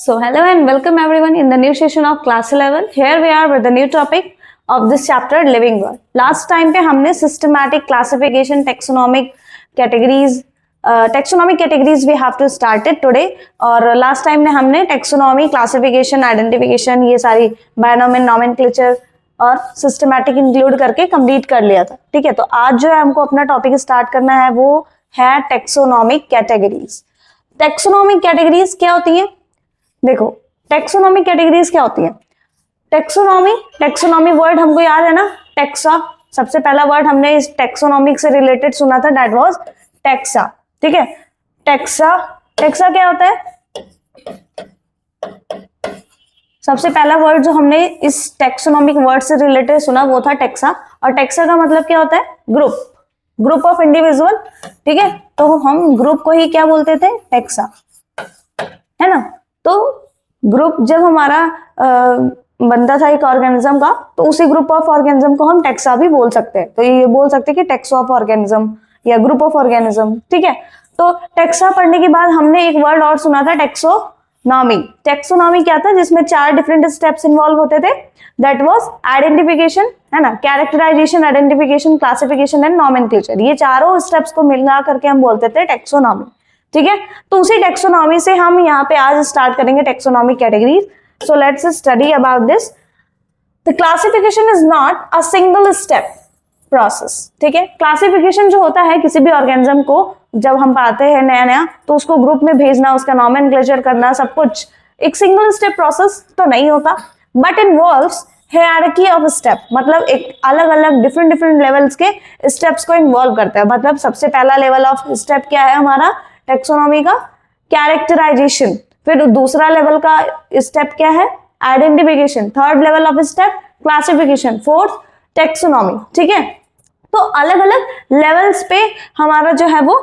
So hello and welcome everyone in the new session of class 11. Here we are with the new topic of this chapter living world. Last time पे हमने systematic classification, taxonomic categories we have to start it today. और last time ने हमने taxonomy, classification, identification ये सारी binomial nomenclature और systematic include करके complete कर लिया था. ठीक है, तो आज जो है हमको अपना टॉपिक स्टार्ट करना है वो है taxonomic categories. Taxonomic categories क्या होती है? देखो टेक्सोनॉमी कैटेगरीज क्या होती है. टेक्सोनॉमी वर्ड हमको याद है ना, टेक्सा. सबसे पहला वर्ड हमने इस टेक्सोनॉमिक से रिलेटेड सुना था, दैट वाज टेक्सा. ठीक है, टेक्सा क्या होता है? सबसे पहला वर्ड जो हमने इस टेक्सोनॉमिक वर्ड से रिलेटेड सुना वो था टेक्सा. और टेक्सा का मतलब क्या होता है? Group of individual. ठीक है, तो हम ग्रुप को ही क्या बोलते थे? टेक्सा, है ना. तो ग्रुप जब हमारा बनता था एक ऑर्गेनिज्म का, तो उसी ग्रुप ऑफ ऑर्गेनिज्म को हम टेक्सा भी बोल सकते हैं. तो ये बोल सकते हैं कि टेक्स ऑफ ऑर्गेनिज्म या ग्रुप ऑफ ऑर्गेनिज्म. ठीक है, तो टेक्सा पढ़ने के बाद हमने एक वर्ड और सुना था, टेक्सोनॉमी. टेक्सोनॉमी क्या था? जिसमें 4 डिफरेंट स्टेप्स इन्वॉल्व होते थे. दैट वाज आइडेंटिफिकेशन, है ना, characterization, identification, classification and nomenclature. ये चारों स्टेप्स को मिला करके हम बोलते थे टेक्सोनॉमी. ठीक है, तो उसी टेक्सोनॉमी से हम यहाँ पे आज स्टार्ट करेंगे taxonomic categories. So let's study about this. The classification is not a single step process. ठीक है, क्लासिफिकेशन जो होता है किसी भी ऑर्गेनिज्म को जब हम पाते हैं नया तो उसको ग्रुप में भेजना, उसका नॉमेनक्लेचर करना, सब कुछ एक सिंगल स्टेप प्रोसेस तो नहीं होता, but involves hierarchy of step. मतलब एक अलग अलग डिफरेंट लेवल्स के स्टेप्स को इन्वॉल्व करता है. मतलब सबसे पहला लेवल ऑफ स्टेप क्या है हमारा टेक्सोनॉमी का? कैरेक्टराइजेशन. फिर दूसरा लेवल का स्टेप क्या है? Identification. Third level of step classification. Fourth taxonomy. ठीक है, तो अलग अलग लेवल्स पे हमारा जो है वो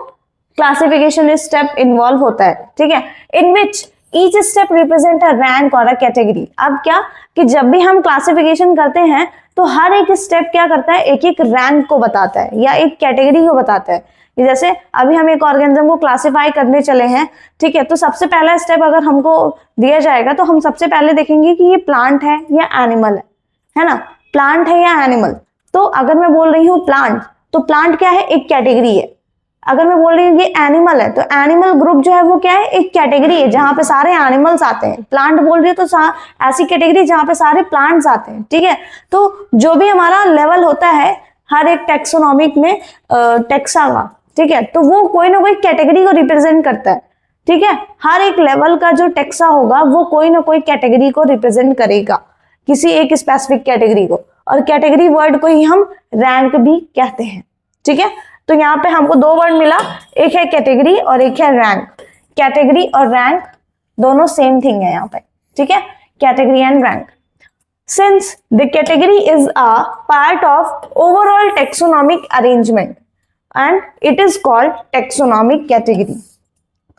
क्लासिफिकेशन स्टेप इन्वॉल्व होता है. ठीक है, in which each step represent a rank or a category. अब क्या कि जब भी हम क्लासिफिकेशन करते हैं तो हर एक स्टेप क्या करता है? एक एक रैंक को बताता है या एक कैटेगरी को बताता है. जैसे अभी हम एक ऑर्गेनिज्म को क्लासिफाई करने चले हैं. ठीक है, तो सबसे पहला स्टेप अगर हमको दिया जाएगा तो हम सबसे पहले देखेंगे कि ये प्लांट है या एनिमल है ना. प्लांट है या एनिमल. तो अगर मैं बोल रही हूँ प्लांट, तो प्लांट क्या है? एक कैटेगरी है. अगर मैं बोल रही हूँ ये एनिमल है, तो एनिमल ग्रुप जो है वो क्या है? एक कैटेगरी है जहां पे सारे एनिमल्स आते हैं. प्लांट बोल रही हूँ तो ऐसी कैटेगरी जहां पे सारे प्लांट्स आते हैं. ठीक है, तो जो भी हमारा लेवल होता है हर एक टेक्सोनॉमिक में टेक्सा का, ठीक है, तो वो कोई ना कोई कैटेगरी को रिप्रेजेंट करता है. ठीक है, हर एक लेवल का जो टेक्सा होगा वो कोई ना कोई कैटेगरी को रिप्रेजेंट करेगा, किसी एक स्पेसिफिक कैटेगरी को. और कैटेगरी वर्ड को ही हम रैंक भी कहते हैं. ठीक है, तो यहाँ पे हमको 2 वर्ड मिला, एक है कैटेगरी और एक है रैंक. कैटेगरी और रैंक दोनों सेम थिंग है यहाँ पे. ठीक है, category and rank. Since the category is a part of overall taxonomic arrangement and it is called taxonomic category.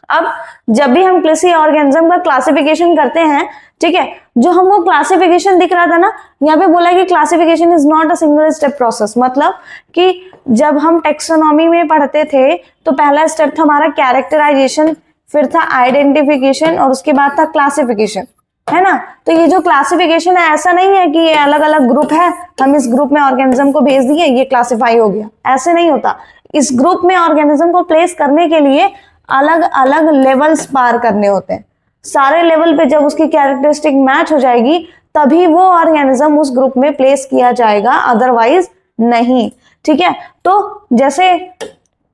अब जब भी हम किसी ऑर्गेनिज्म का क्लासिफिकेशन करते हैं, ठीक है, जो हमको क्लासिफिकेशन दिख रहा था ना, यहाँ पे बोला कि classification is not a single step process. मतलब कि जब हम टेक्सोनॉमी में पढ़ते थे तो पहला स्टेप था हमारा कैरेक्टराइजेशन, फिर था आइडेंटिफिकेशन और उसके बाद था क्लासिफिकेशन, है ना. तो ये जो क्लासिफिकेशन है ऐसा नहीं है कि ये अलग अलग ग्रुप है, हम इस ग्रुप में ऑर्गेनिज्म को भेज दिए, ये क्लासिफाई हो गया. ऐसे नहीं होता. इस ग्रुप में ऑर्गेनिज्म को प्लेस करने के लिए अलग अलग लेवल्स पार करने होते हैं. सारे लेवल पे जब उसकी कैरेक्टरिस्टिक मैच हो जाएगी तभी वो ऑर्गेनिज्म उस ग्रुप में प्लेस किया जाएगा, अदरवाइज नहीं. ठीक है, तो जैसे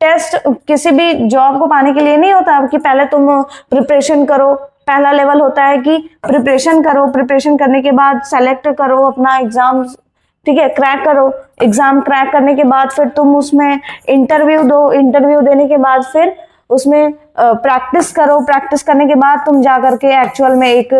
टेस्ट किसी भी जॉब को पाने के लिए नहीं होता कि पहले तुम प्रिपरेशन करो. पहला लेवल होता है कि प्रिपरेशन करो, प्रिपरेशन करने के बाद सेलेक्ट करो अपना एग्जाम, ठीक है, क्रैक करो. एग्जाम क्रैक करने के बाद फिर तुम उसमें इंटरव्यू दो. इंटरव्यू देने के बाद फिर उसमें प्रैक्टिस करो. प्रैक्टिस करने के बाद तुम जा करके एक्चुअल में एक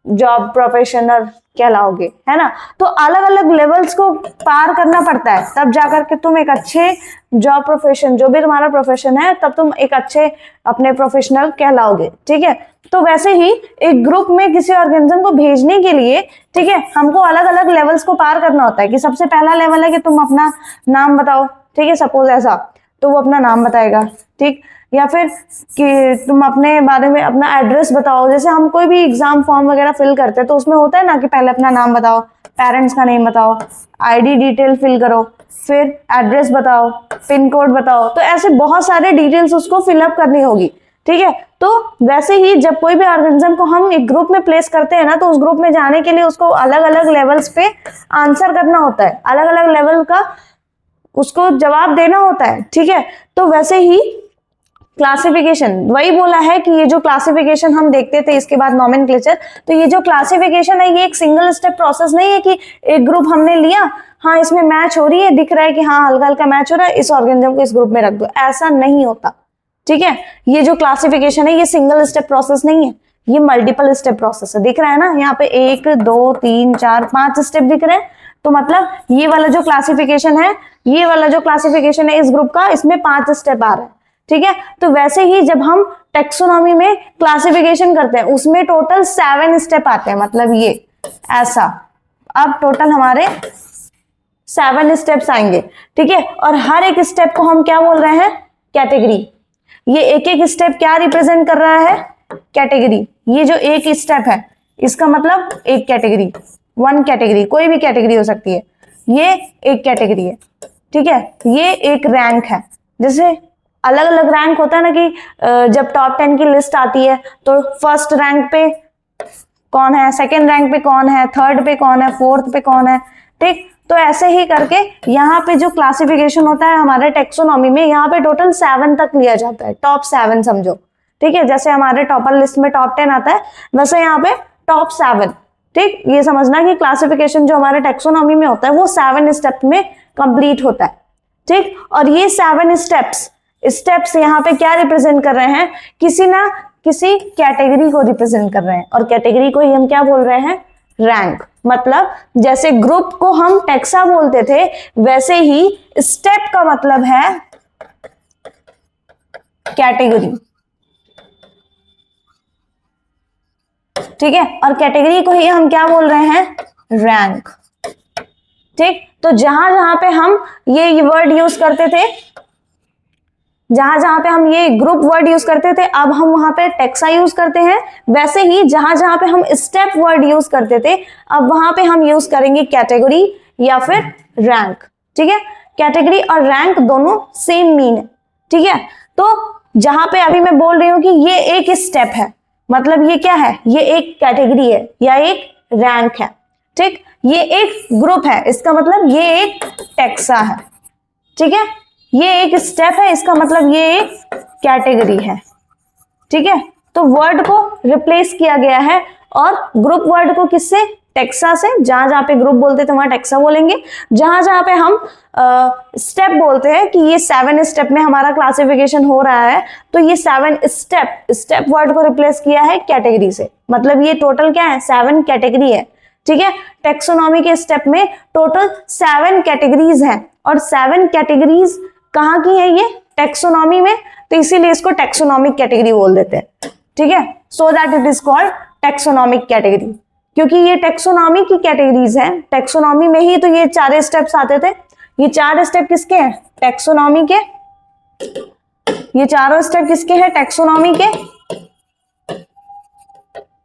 जॉब प्रोफेशनल कहलाओगे, है ना. तो अलग अलग लेवल्स को पार करना पड़ता है, तब जाकर के तुम एक अच्छे जॉब प्रोफेशन, जो भी तुम्हारा प्रोफेशन है, तब तुम एक अच्छे अपने प्रोफेशनल कहलाओगे. ठीक है, तो वैसे ही एक ग्रुप में किसी ऑर्गेनिज्म को भेजने के लिए, ठीक है, हमको अलग अलग लेवल्स को पार करना होता है. कि सबसे पहला लेवल है कि तुम अपना नाम बताओ. ठीक है, सपोज ऐसा तो वो अपना नाम बताएगा, ठीक। या फिर कि तुम अपने बारे में अपना एड्रेस बताओ, जैसे हम कोई भी एग्जाम फॉर्म वगैरह फिल करते हैं तो उसमें होता है ना कि पहले अपना नाम बताओ, पेरेंट्स का नेम बताओ, आईडी डिटेल फिल करो, फिर एड्रेस बताओ, पिन कोड बताओ, तो ऐसे बहुत सारे डिटेल्स उसको फिलअप करनी होगी, ठीक है। तो वैसे ही जब कोई भी ऑर्गेनिज्म को हम एक ग्रुप में प्लेस करते हैं ना, तो उस ग्रुप में जाने के लिए उसको अलग अलग लेवल्स पे आंसर करना होता है, अलग अलग लेवल का उसको जवाब देना होता है, ठीक है। तो वैसे ही क्लासिफिकेशन, वही बोला है कि ये जो क्लासिफिकेशन हम देखते थे, इसके बाद नॉमेनक्लेचर, तो ये जो क्लासिफिकेशन है ये एक सिंगल स्टेप प्रोसेस नहीं है कि एक ग्रुप हमने लिया, हाँ इसमें मैच हो रही है, दिख रहा है कि हाँ हल्का हल्का मैच हो रहा है, इस ऑर्गेनिज्म को इस ग्रुप में रख दो, ऐसा नहीं होता, ठीक है। ये जो क्लासिफिकेशन है ये सिंगल स्टेप प्रोसेस नहीं है, ये मल्टीपल स्टेप प्रोसेस है। दिख रहा है ना यहाँ पे 1 2 3 4 5 स्टेप दिख रहे हैं, तो मतलब ये वाला जो क्लासिफिकेशन है, ये वाला जो क्लासिफिकेशन है इस ग्रुप का, इसमें 5 स्टेप आ रहा है, ठीक है। तो वैसे ही जब हम टेक्सोनॉमी में क्लासिफिकेशन करते हैं उसमें टोटल 7 स्टेप आते हैं, मतलब ये ऐसा, अब टोटल हमारे 7 स्टेप्स आएंगे, ठीक है। और हर एक स्टेप को हम क्या बोल रहे हैं, कैटेगरी। ये एक एक स्टेप क्या रिप्रेजेंट कर रहा है, कैटेगरी। ये जो एक स्टेप है इसका मतलब एक कैटेगरी, 1 कैटेगरी, कोई भी कैटेगरी हो सकती है, ये एक कैटेगरी है, ठीक है। ये एक रैंक है, जैसे अलग अलग रैंक होता है ना कि जब टॉप 10 की लिस्ट आती है तो फर्स्ट रैंक पे कौन है, सेकंड रैंक पे कौन है, थर्ड पे कौन है, फोर्थ पे कौन है, ठीक। तो ऐसे ही करके यहाँ पे जो क्लासिफिकेशन होता है हमारे टेक्सोनॉमी में, यहाँ पे टोटल 7 तक लिया जाता है, टॉप 7 समझो, ठीक है। जैसे हमारे टॉपर लिस्ट में टॉप 10 आता है, वैसे यहाँ पे टॉप 7, ठीक। ये समझना कि क्लासिफिकेशन जो हमारे टेक्सोनॉमी में होता है वो 7 स्टेप में कंप्लीट होता है, ठीक। और ये 7 स्टेप्स यहाँ पे क्या रिप्रेजेंट कर रहे हैं, किसी ना किसी कैटेगरी को रिप्रेजेंट कर रहे हैं, और कैटेगरी को ही हम क्या बोल रहे हैं, रैंक। मतलब जैसे ग्रुप को हम टेक्सा बोलते थे, वैसे ही स्टेप का मतलब है कैटेगरी, ठीक है। और कैटेगरी को ही हम क्या बोल रहे हैं, रैंक, ठीक। तो जहां जहां पे हम ये वर्ड यूज करते थे, जहां जहां पे हम ये ग्रुप वर्ड यूज करते थे, अब हम वहां पे टेक्सा यूज करते हैं। वैसे ही जहां जहां पे हम स्टेप वर्ड यूज करते थे, अब वहां पे हम यूज करेंगे कैटेगरी या फिर रैंक, ठीक है। कैटेगरी और रैंक दोनों सेम मीन है, ठीक है। तो जहां पे अभी मैं बोल रही हूं कि ये एक स्टेप है, मतलब ये क्या है, ये एक कैटेगरी है या एक रैंक है, ठीक। ये एक ग्रुप है, इसका मतलब ये एक टेक्सा है, ठीक है। ये एक स्टेप है, इसका मतलब ये एक कैटेगरी है, ठीक है। तो वर्ड को रिप्लेस किया गया है, और ग्रुप वर्ड को किससे, टेक्सा से। जहां जहां पे ग्रुप बोलते थे वहां टेक्सा बोलेंगे, जहां जहां पे हम स्टेप बोलते हैं कि ये 7 स्टेप में हमारा क्लासिफिकेशन हो रहा है, तो ये 7 स्टेप वर्ड को रिप्लेस किया है कैटेगरी से, मतलब ये टोटल क्या है, 7 कैटेगरी है, ठीक है। टेक्सोनॉमी के स्टेप में टोटल 7 कैटेगरीज हैं, और 7 कैटेगरीज कहाँ की है, ये टेक्सोनॉमी में, तो इसीलिए इसको टेक्सोनॉमिक कैटेगरी बोल देते हैं, ठीक है। So that it is called taxonomic category, क्योंकि ये टेक्सोनॉमी की कैटेगरीज हैं। टेक्सोनॉमी में ही तो ये 4 स्टेप्स आते थे, ये 4 स्टेप किसके हैं, टेक्सोनॉमी के, ये चारों स्टेप किसके हैं, टेक्सोनॉमी के,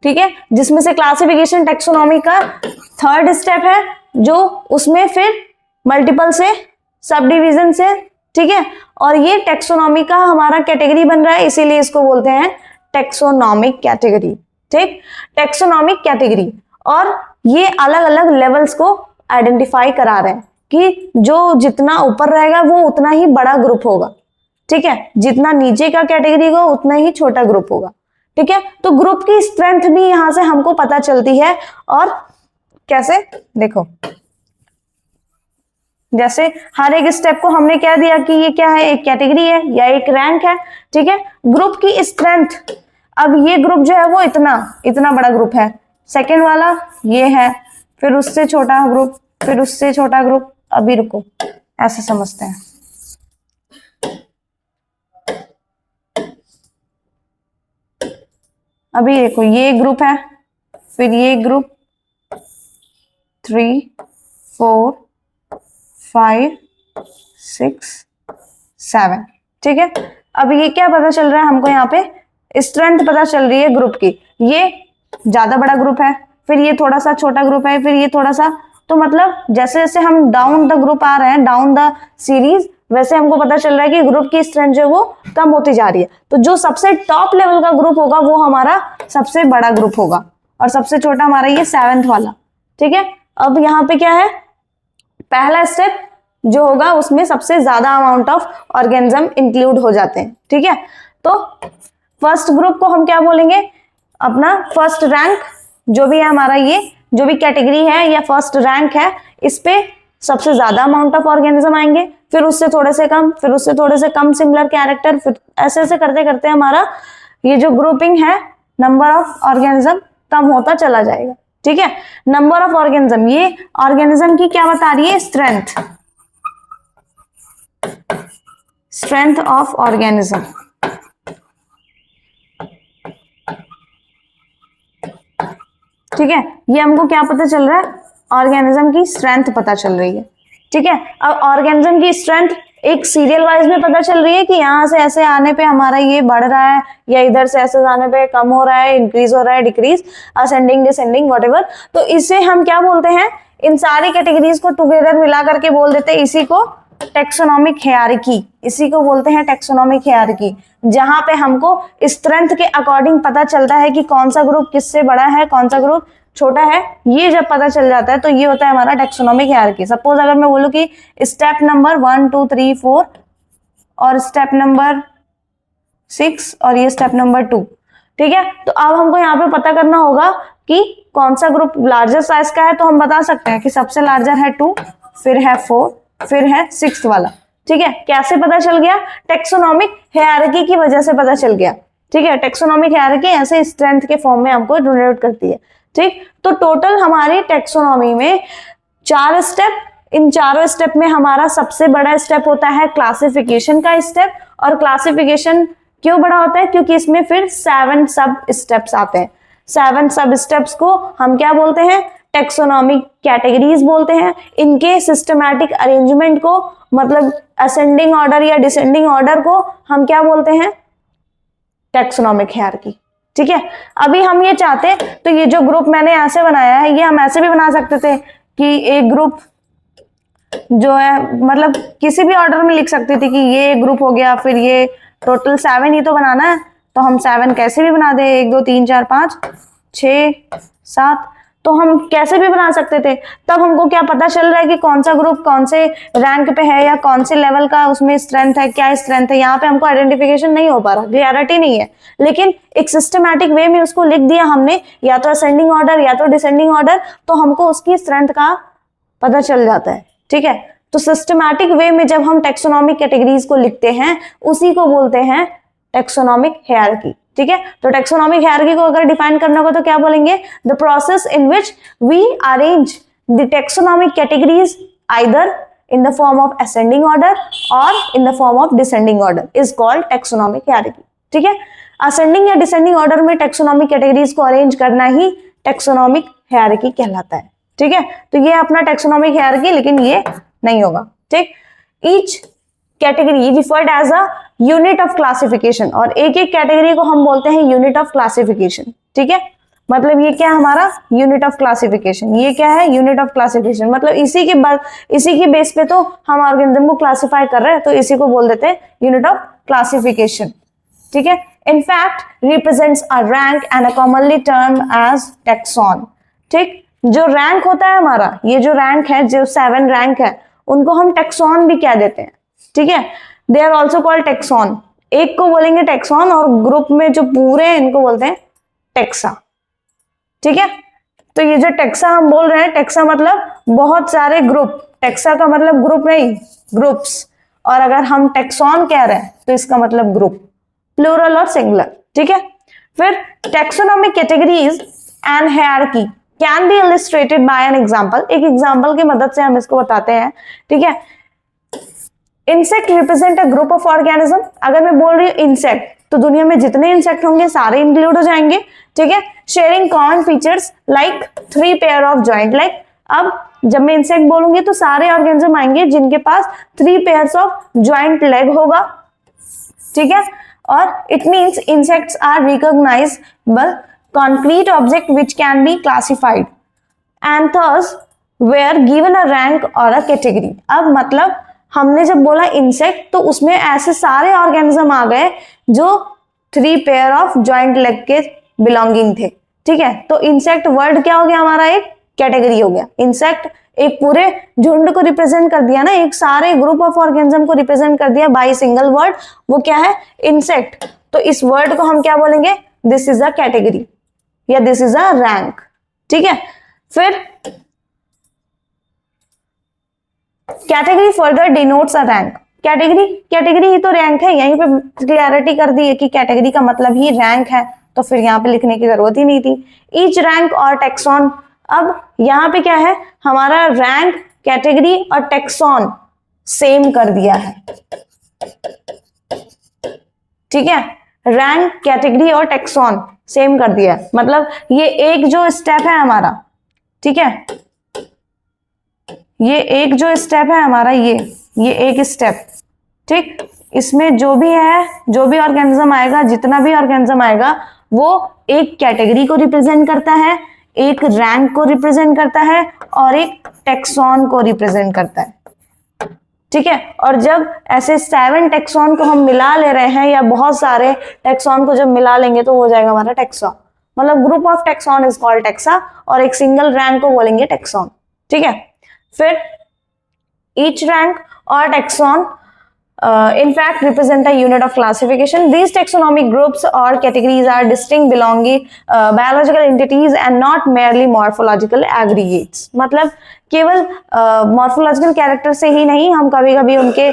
ठीक है। जिसमें से क्लासिफिकेशन टेक्सोनॉमी का 3rd स्टेप है, जो उसमें फिर मल्टीपल से, सब डिवीजन से, ठीक है। और ये टेक्सोनॉमी का हमारा कैटेगरी बन रहा है, इसीलिए इसको बोलते हैं टेक्सोनॉमिक कैटेगरी, ठीक। टेक्सोनॉमिक कैटेगरी, और ये अलग अलग लेवल्स को आइडेंटिफाई करा रहे हैं कि जो जितना ऊपर रहेगा वो उतना ही बड़ा ग्रुप होगा, ठीक है। जितना नीचे का कैटेगरी होगा उतना ही छोटा ग्रुप होगा, ठीक है। तो ग्रुप की स्ट्रेंथ भी यहां से हमको पता चलती है, और कैसे, देखो जैसे हर एक स्टेप को हमने क्या दिया कि ये क्या है, एक कैटेगरी है या एक रैंक है, ठीक है। ग्रुप की स्ट्रेंथ, अब ये ग्रुप जो है वो इतना बड़ा ग्रुप है, सेकंड वाला ये है, फिर उससे छोटा ग्रुप, फिर उससे छोटा ग्रुप, अभी रुको ऐसे समझते हैं। अभी देखो ये ग्रुप है, फिर ये ग्रुप, 3 4 5 6 7, ठीक है। अब ये क्या पता चल रहा है हमको, यहाँ पे स्ट्रेंथ पता चल रही है ग्रुप की। ये ज्यादा बड़ा ग्रुप है, फिर ये थोड़ा सा छोटा ग्रुप है, फिर ये थोड़ा सा, तो मतलब जैसे जैसे हम डाउन द ग्रुप आ रहे हैं, डाउन द सीरीज, वैसे हमको पता चल रहा है कि ग्रुप की स्ट्रेंथ जो वो कम होती जा रही है। तो जो सबसे टॉप लेवल का ग्रुप होगा वो हमारा सबसे बड़ा ग्रुप होगा, और सबसे छोटा हमारा ये 7th वाला, ठीक है। अब यहाँ पे क्या है, पहला स्टेप जो होगा उसमें सबसे ज्यादा अमाउंट ऑफ ऑर्गेनिज्म इंक्लूड हो जाते हैं, ठीक है। तो फर्स्ट ग्रुप को हम क्या बोलेंगे, अपना फर्स्ट रैंक जो भी है हमारा, ये जो भी कैटेगरी है या फर्स्ट रैंक है, इस पे सबसे ज्यादा अमाउंट ऑफ ऑर्गेनिज्म आएंगे, फिर उससे थोड़े से कम, फिर उससे थोड़े से कम सिमिलर कैरेक्टर, फिर ऐसे ऐसे करते करते हमारा ये जो ग्रुपिंग है नंबर ऑफ ऑर्गेनिज्म कम होता चला जाएगा, ठीक है। नंबर ऑफ ऑर्गेनिज्म, ये ऑर्गेनिज्म की क्या बता रही है, स्ट्रेंथ, स्ट्रेंथ ऑफ ऑर्गेनिज्म, ठीक है। ये हमको क्या पता चल रहा है, ऑर्गेनिज्म की स्ट्रेंथ पता चल रही है, ठीक है। अब ऑर्गेनिज्म की स्ट्रेंथ एक सीरियल वाइज में पता चल रही है कि यहाँ से ऐसे आने पे हमारा ये बढ़ रहा है, या इधर से ऐसे आने पे कम हो रहा है, इंक्रीज हो रहा है, डिक्रीज, असेंडिंग, डिसेंडिंग, व्हाटएवर। तो इसे हम क्या बोलते हैं, इन सारी कैटेगरीज को टुगेदर मिला करके बोल देते हैं, इसी को टेक्सोनोमिक हायरार्की, इसी को बोलते हैं टेक्सोनोमिक हायरार्की, जहां पे हमको स्ट्रेंथ के अकॉर्डिंग पता चलता है कि कौन सा ग्रुप किससे बड़ा है, कौन सा ग्रुप छोटा है। ये जब पता चल जाता है तो ये होता है हमारा टेक्सोनोमिक हायरार्की। सपोज अगर मैं बोलूं कि स्टेप नंबर 1 2 3 4 और स्टेप नंबर 6 और ये स्टेप नंबर 2, ठीक है। तो अब हमको यहाँ पे पता करना होगा कि कौन सा ग्रुप लार्जर साइज का है, तो हम बता सकते हैं कि सबसे लार्जर है 2, फिर है 4, फिर है 6th वाला, ठीक है। कैसे पता चल गया, टेक्सोनोमिक हायरार्की की वजह से पता चल गया, ठीक है। टेक्सोनोमिक हायरार्की ऐसे स्ट्रेंथ के फॉर्म में हमको डिनोट करती है, ठीक। तो टोटल हमारी टेक्सोनोमी में 4 स्टेप, इन चारों स्टेप में हमारा सबसे बड़ा स्टेप होता है क्लासिफिकेशन का स्टेप। और क्लासिफिकेशन क्यों बड़ा होता है, क्योंकि इसमें फिर 7 सब स्टेप्स आते हैं। 7 सब स्टेप्स को हम क्या बोलते हैं, टेक्सोनोमिक कैटेगरीज बोलते हैं। इनके सिस्टमैटिक अरेंजमेंट को, मतलब असेंडिंग ऑर्डर या डिसेंडिंग ऑर्डर को हम क्या बोलते हैं, टेक्सोनोमिक हायरार्की, ठीक है। अभी हम ये चाहते, तो ये जो ग्रुप मैंने ऐसे बनाया है, ये हम ऐसे भी बना सकते थे कि एक ग्रुप जो है, मतलब किसी भी ऑर्डर में लिख सकते थे कि ये ग्रुप हो गया, फिर ये टोटल 7 ही तो बनाना है, तो हम 7 कैसे भी बना दे, 1 2 3 4 5 6 7, तो हम कैसे भी बना सकते थे। तब हमको क्या पता चल रहा है कि कौन सा ग्रुप कौन से रैंक पे है, या कौन से लेवल का उसमें स्ट्रेंथ है, क्या स्ट्रेंथ है। यहाँ पे हमको आइडेंटिफिकेशन नहीं हो पा रहा, क्लियरिटी नहीं है, लेकिन एक सिस्टमैटिक वे में उसको लिख दिया हमने, या तो असेंडिंग ऑर्डर या तो डिसेंडिंग ऑर्डर, तो हमको उसकी स्ट्रेंथ का पता चल जाता है, ठीक है। तो सिस्टमैटिक वे में जब हम टेक्सोनोमिक कैटेगरीज को लिखते हैं, उसी को बोलते हैं टेक्सोनोमिक हायरार्की, ठीक है। तो टेक्सोनोमिक हायरार्की को अगर डिफाइन करना होगा तो क्या बोलेंगे, the process in which we arrange the taxonomic categories either in the form of ascending order or in the form of descending order is called taxonomic hierarchy, ठीक है। ascending या descending order में taxonomic categories को arrange करना ही taxonomic hierarchy कहलाता है, ठीक है। तो ये अपना taxonomic hierarchy, लेकिन ये नहीं होगा, ठीक। each category referred as a unit of classification, और एक एक कैटेगरी को हम बोलते हैं unit of classification, ठीक है। मतलब ये क्या है हमारा यूनिट ऑफ क्लासिफिकेशन, ये क्या है यूनिट ऑफ क्लासिफिकेशन, मतलब इसी की बेस पे तो हम ऑर्गेनिज्म को क्लासिफाई कर रहे हैं, तो इसी को बोल देते हैं यूनिट ऑफ क्लासिफिकेशन, ठीक है। In fact represents a rank and a commonly term as taxon, ठीक। जो रैंक होता है हमारा, ये जो रैंक है, जो 7 रैंक है, उनको हम टैक्सॉन भी क्या देते हैं, ठीक है। They are also called taxon, एक को बोलेंगे टैक्सॉन, और ग्रुप में जो पूरे हैं इनको बोलते हैं टैक्सा, ठीक है। तो ये जो टेक्सा हम बोल रहे हैं, टेक्सा मतलब बहुत सारे ग्रुप, टेक्सा का मतलब ग्रुप नहीं, ग्रुप्स, और अगर हम टेक्सॉन कह रहे हैं तो इसका मतलब ग्रुप, प्लूरल और सिंगुलर, ठीक है। फिर taxonomic categories and hierarchy can be illustrated bye an example, एक एग्जांपल की मदद से हम इसको बताते हैं, ठीक है। Insect represent a group of organism, अगर मैं बोल रही हूँ इंसेक्ट, तो दुनिया में जितने इंसेक्ट होंगे सारे इंक्लूड हो जाएंगे, ठीक है। Sharing common features like 3 pair of joint, like अब जब मैं इंसेक्ट बोलूंगी तो सारे ऑर्गेनिज्म आएंगे जिनके पास 3 पेयर्स ऑफ ज्वाइंट लेग होगा, ठीक है। और it means insects are recognizable concrete object which can be classified and thus were given a rank or a category। अब मतलब हमने जब बोला इंसेक्ट तो उसमें ऐसे सारे ऑर्गेनिज्म आ गए जो 3 पेयर ऑफ जॉइंट लेग के बिलोंगिंग थे, ठीक है। तो इंसेक्ट वर्ड क्या हो गया हमारा, एक कैटेगरी हो गया। इंसेक्ट एक पूरे झुंड को रिप्रेजेंट कर दिया ना, एक सारे ग्रुप ऑफ ऑर्गेनिज्म को रिप्रेजेंट कर दिया बाय सिंगल वर्ड, वो क्या है, इंसेक्ट। तो इस वर्ड को हम क्या बोलेंगे, दिस इज अ कैटेगरी या दिस इज अ रैंक, ठीक है। फिर category further denotes a rank. Category ही तो रैंक है, यहीं पे क्लियरिटी कर दी है कि कैटेगरी का मतलब ही रैंक है, तो फिर यहाँ पे लिखने की जरूरत ही नहीं थी। ईच रैंक और टेक्सॉन, अब यहाँ पे क्या है, हमारा रैंक, कैटेगरी और टेक्सॉन सेम कर दिया है, ठीक है। रैंक, कैटेगरी और टेक्सॉन सेम कर दिया, मतलब ये एक जो स्टेप है हमारा, ठीक है, ये एक जो स्टेप है हमारा, ये एक स्टेप, ठीक। इसमें जो भी है, जो भी ऑर्गेनिज्म आएगा, जितना भी ऑर्गेनिज्म आएगा, वो एक कैटेगरी को रिप्रेजेंट करता है, एक रैंक को रिप्रेजेंट करता है और एक टेक्सॉन को रिप्रेजेंट करता है, ठीक है। और जब ऐसे 7 टेक्सॉन को हम मिला ले रहे हैं या बहुत सारे टेक्सॉन को जब मिला लेंगे तो हो जाएगा हमारा टेक्सा, मतलब group of tax on is called taxa, और एक सिंगल रैंक को बोलेंगे टेक्सॉन, ठीक है। फिर ईच रैंक और tax on in fact represent a unit of classification. These taxonomic groups or categories are distinct belonging biological entities and not merely morphological aggregates। मतलब केवल morphological character से ही नहीं, हम कभी कभी उनके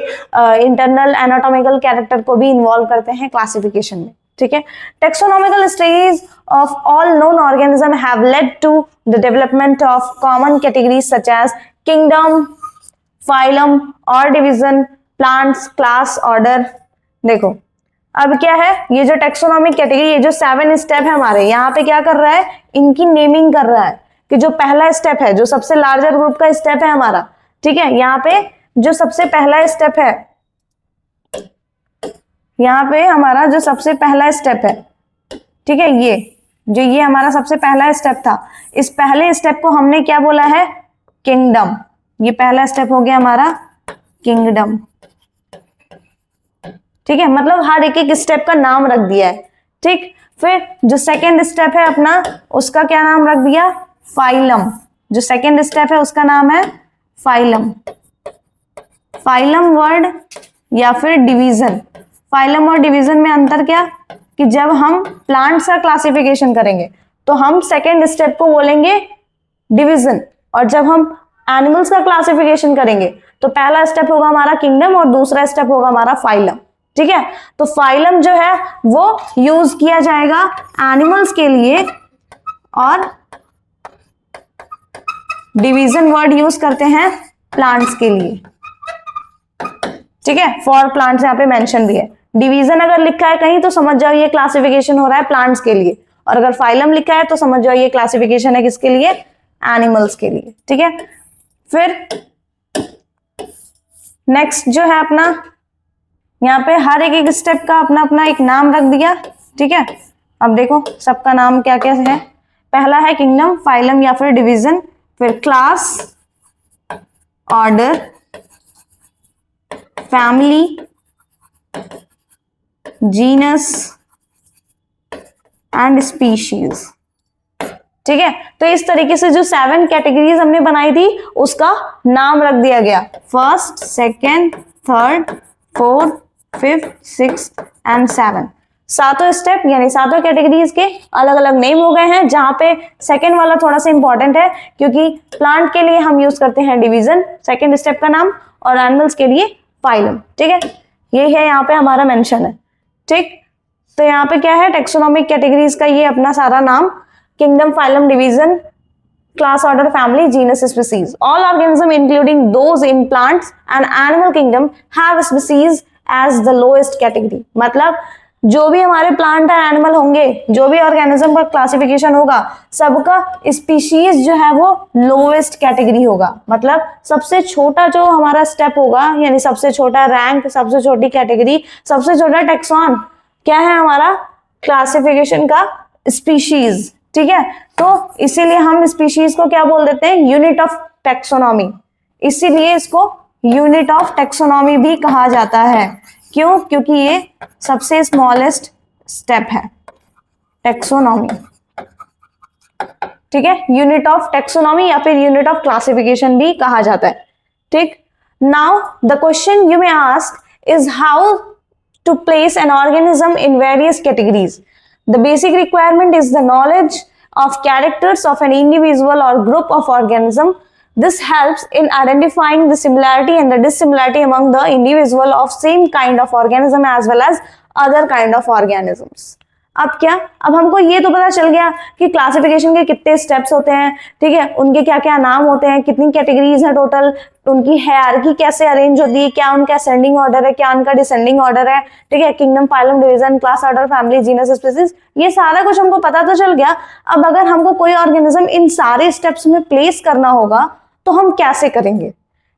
internal anatomical character को भी involve करते हैं classification में, ठीक है। Taxonomical studies of all known organisms have led to the development of common categories such as kingdom, phylum or division, plants, class, order. देखो अब क्या है, ये जो टेक्सोनॉमिक कैटेगरी, ये जो 7 स्टेप है हमारे, यहाँ पे क्या कर रहा है, इनकी नेमिंग कर रहा है कि जो पहला स्टेप है, जो सबसे लार्जर ग्रुप का स्टेप है हमारा, ठीक है। यहाँ पे जो सबसे पहला स्टेप है, यहाँ पे हमारा जो सबसे पहला स्टेप है, ठीक है, ये हमारा सबसे पहला स्टेप था। इस पहले स्टेप को हमने क्या बोला है, किंगडम। ये पहला स्टेप हो गया हमारा किंगडम, ठीक है। मतलब हर एक स्टेप का नाम रख दिया है, ठीक। फिर जो सेकेंड स्टेप है अपना, उसका क्या नाम रख दिया, फाइलम। जो सेकेंड स्टेप है उसका नाम है फाइलम। फाइलम वर्ड या फिर डिवीजन। फाइलम और डिवीजन में अंतर क्या, कि जब हम प्लांट्स का क्लासिफिकेशन करेंगे तो हम सेकेंड स्टेप को बोलेंगे डिवीजन, और जब हम एनिमल्स का क्लासिफिकेशन करेंगे तो पहला स्टेप होगा हमारा किंगडम और दूसरा स्टेप होगा हमारा फाइलम, ठीक है। तो फाइलम जो है वो यूज किया जाएगा एनिमल्स के लिए और डिवीजन वर्ड यूज करते हैं प्लांट्स के लिए, ठीक है। फॉर प्लांट्स यहाँ पे मेंशन भी है। डिवीजन अगर लिखा है कहीं तो समझ जाओ ये क्लासिफिकेशन हो रहा है प्लांट्स के लिए, और अगर फाइलम लिखा है तो समझ जाओ ये क्लासिफिकेशन है किसके लिए, एनिमल्स के लिए, ठीक है। फिर नेक्स्ट जो है अपना, यहाँ पे हर एक स्टेप का अपना अपना एक नाम रख दिया, ठीक है। अब देखो सबका नाम क्या क्या है। पहला है किंगडम, फाइलम या फिर डिवीजन, फिर class, order, family, genus and species, ठीक है। तो इस तरीके से जो 7 कैटेगरीज हमने बनाई थी उसका नाम रख दिया गया, first, second, third, fourth, 5th, 6th and 7। सातों स्टेप यानी सातों कैटेगरीज के अलग अलग नेम हो गए हैं, जहां पे सेकेंड वाला थोड़ा सा इंपॉर्टेंट है क्योंकि प्लांट के लिए हम यूज करते हैं डिवीजन, सेकेंड स्टेप का नाम, और एनिमल्स के लिए फाइलम, ठीक है। ये है यहाँ पे हमारा मेंशन है, ठीक। तो यहाँ पे क्या है, टेक्सोनॉमिक कैटेगरीज का ये अपना सारा नाम, kingdom, phylum, division, class, order, family, genus, species. All organisms including those in plants and animal kingdom have species as the lowest category। मतलब जो भी हमारे प्लांट एंड एनिमल होंगे, जो भी ऑर्गेनिज्म का क्लासिफिकेशन होगा, सबका स्पीशीज जो है वो लोवेस्ट कैटेगरी होगा। मतलब सबसे छोटा जो हमारा स्टेप होगा, यानी सबसे छोटा रैंक, सबसे छोटी कैटेगरी, सबसे छोटा टेक्सॉन क्या है हमारा क्लासिफिकेशन का? स्पीशीज। ठीक है, तो इसीलिए हम स्पीशीज को क्या बोल देते हैं? Unit of taxonomy. इसीलिए इसको यूनिट ऑफ टेक्सोनॉमी भी कहा जाता है। क्यों? क्योंकि ये सबसे स्मॉलेस्ट स्टेप है टेक्सोनॉमी। ठीक है, यूनिट ऑफ टेक्सोनॉमी या फिर यूनिट ऑफ क्लासिफिकेशन भी कहा जाता है। ठीक, now the question you may ask is how to place an organism in various categories. The basic requirement is the knowledge of characters of an individual or group of organism. This helps in identifying the similarity and the dissimilarity among the individual of same kind of organism as well as other kind of organisms. अब क्या? अब हमको ये तो पता चल गया कि क्लासिफिकेशन के कितने स्टेप्स होते हैं, ठीक है, उनके क्या क्या नाम होते हैं, कितनी कैटेगरीज हैं टोटल, उनकी हायरार्की कैसे अरेंज होती है, क्या उनका असेंडिंग ऑर्डर है, क्या उनका डिसेंडिंग ऑर्डर है, ठीक है, kingdom, phylum, division, class, order, family, genus, species, ये सारा कुछ हमको पता तो चल गया। अब अगर हमको कोई ऑर्गेनिज्म इन सारे स्टेप्स में प्लेस करना होगा तो हम कैसे करेंगे?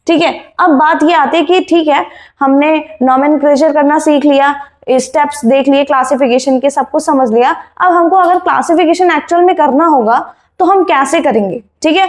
ठीक है, अब बात ये आती है कि ठीक है, हमने नोमेनक्लेचर करना सीख लिया, स्टेप्स देख लिए क्लासिफिकेशन के, सब कुछ समझ लिया। अब हमको अगर क्लासिफिकेशन एक्चुअल में करना होगा तो हम कैसे करेंगे? ठीक है,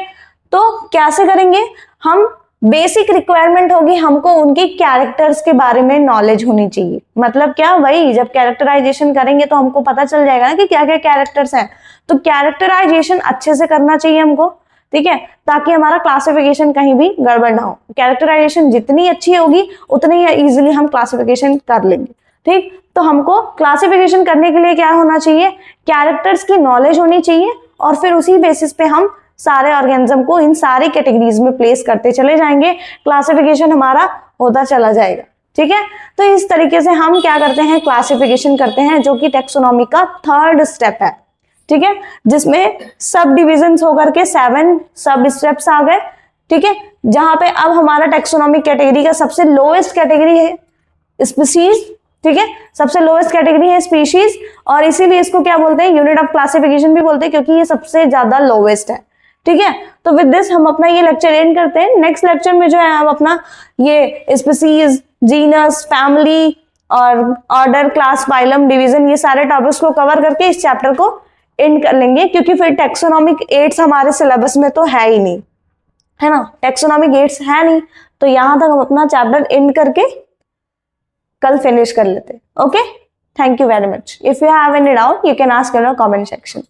तो कैसे करेंगे हम? बेसिक रिक्वायरमेंट होगी हमको उनकी कैरेक्टर्स के बारे में नॉलेज होनी चाहिए। मतलब क्या? वही जब कैरेक्टराइजेशन करेंगे तो हमको पता चल जाएगा ना कि क्या क्या कैरेक्टर्स हैं। तो कैरेक्टराइजेशन अच्छे से करना चाहिए हमको, ठीक है, ताकि हमारा क्लासिफिकेशन कहीं भी गड़बड़ ना हो। कैरेक्टराइजेशन जितनी अच्छी होगी उतनी इजीली हम क्लासिफिकेशन कर लेंगे। ठीक, तो हमको क्लासिफिकेशन करने के लिए क्या होना चाहिए? कैरेक्टर्स की नॉलेज होनी चाहिए, और फिर उसी बेसिस पे हम सारे ऑर्गेनिज्म को इन सारी कैटेगरीज में प्लेस करते चले जाएंगे, क्लासिफिकेशन हमारा होता चला जाएगा। ठीक है, तो इस तरीके से हम क्या करते हैं? क्लासिफिकेशन करते हैं, जो कि टेक्सोनॉमी का थर्ड स्टेप है। ठीक है, जिसमें सब डिविजन्स होकर के 7 सब स्टेप्स आ गए। ठीक है, जहां पे अब हमारा टेक्सोनॉमिक कैटेगरी का सबसे लोएस्ट कैटेगरी है स्पीशीज। ठीक है, सबसे लोएस्ट कैटेगरी है स्पीशीज, और इसीलिए इसको क्या बोलते हैं? यूनिट ऑफ क्लासिफिकेशन भी बोलते हैं, क्योंकि ये सबसे ज्यादा लोएस्ट है। ठीक है, तो विद दिस हम अपना ये लेक्चर एंड करते हैं। नेक्स्ट लेक्चर में जो है हम अपना ये स्पीशीज, जीनस, फैमिली और ऑर्डर, क्लास, फाइलम, डिवीजन, ये सारे टॉपिक्स को कवर करके इस चैप्टर को एंड कर लेंगे, क्योंकि फिर टेक्सोनॉमिक एड्स हमारे सिलेबस में तो है ही नहीं, है ना, टेक्सोनॉमिक एड्स है नहीं, तो यहां तक हम अपना चैप्टर एंड करके कल फिनिश कर लेते। Okay, thank you very much. If you have any doubt you can ask in the comment section.